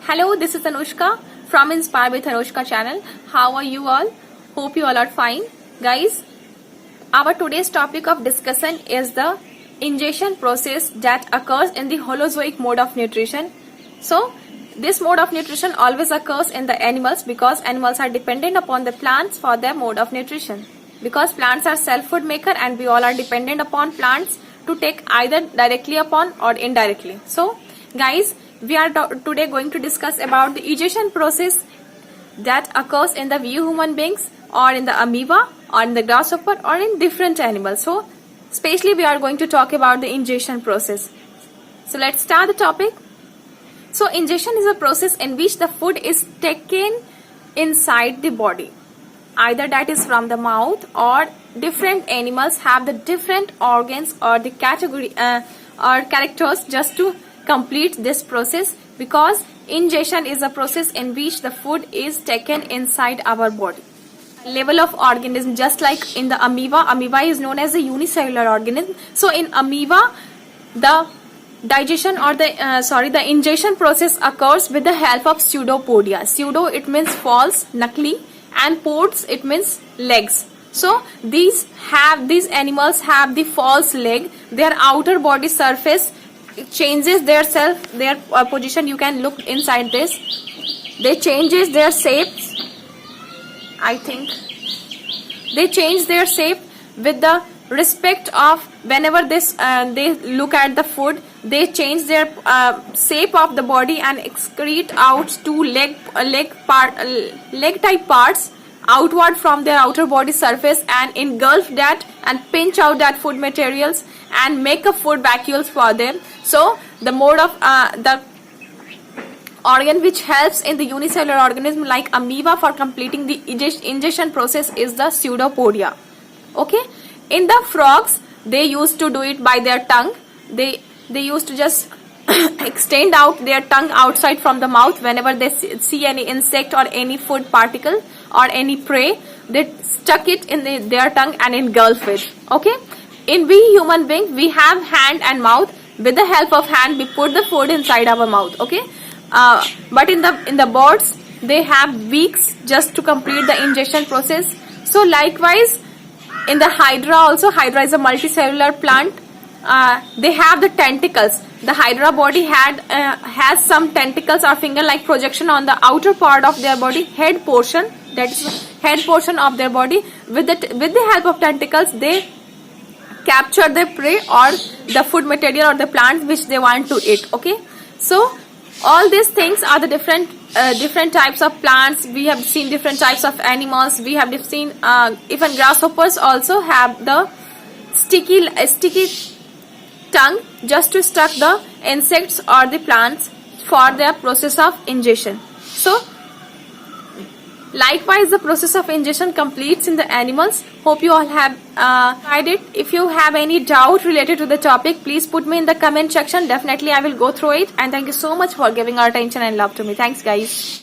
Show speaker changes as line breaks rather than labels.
Hello, this is Anushka from Inspire with Anushka channel. How are you all? Hope you all are fine. Guys, our today's topic of discussion is the ingestion process that occurs in the holozoic mode of nutrition. So, this mode of nutrition always occurs in the animals because animals are dependent upon the plants for their mode of nutrition. Because plants are self-food maker and we all are dependent upon plants to take either directly upon or indirectly. So, guys, we are today going to discuss about the ingestion process that occurs in the human beings or in the amoeba or in the grasshopper or in different animals. So, especially we are going to talk about the ingestion process. So, let's start the topic. So, ingestion is a process in which the food is taken inside the body. Either that is from the mouth or different animals have the different organs or the category or characters just to complete this process, because ingestion is a process in which the food is taken inside our body. Level of organism, just like in the amoeba is known as a unicellular organism. So in amoeba, the digestion or the ingestion process occurs with the help of pseudopodia. Pseudo, it means false, nakli, and pods, it means legs. So these animals have the false leg. Their outer body surface changes their position. You can look inside this. They changes their shapes. I think they change their shape with the respect of whenever they look at the food. They change their shape of the body and excrete out two leg type parts outward from their outer body surface and engulf that and pinch out that food materials and make a food vacuoles for them. So the mode of the organ which helps in the unicellular organism like amoeba for completing the ingestion process is the pseudopodia. Okay, in the frogs they used to do it by their tongue. They used to just extend out their tongue outside from the mouth whenever they see any insect or any food particle or any prey. They stuck it in their tongue and engulf it. Okay, in we human being we have hand and mouth. With the help of hand we put the food inside our mouth. Okay, but in the birds they have beaks just to complete the ingestion process. So likewise in the hydra also, hydra is a multicellular plant. They have the tentacles. The hydra body has some tentacles or finger-like projection on the outer part of their body, head portion. That is the head portion of their body. With the help of tentacles, they capture the prey or the food material or the plants which they want to eat. Okay, so all these things are the different types of plants. We have seen different types of animals. We have seen even grasshoppers also have the sticky tongue just to stuck the insects or the plants for their process of ingestion. So likewise the process of ingestion completes in the animals. Hope you all have tried it. If you have any doubt related to the topic, please put me in the comment section. Definitely I will go through it. And thank you so much for giving our attention and love to me. Thanks guys.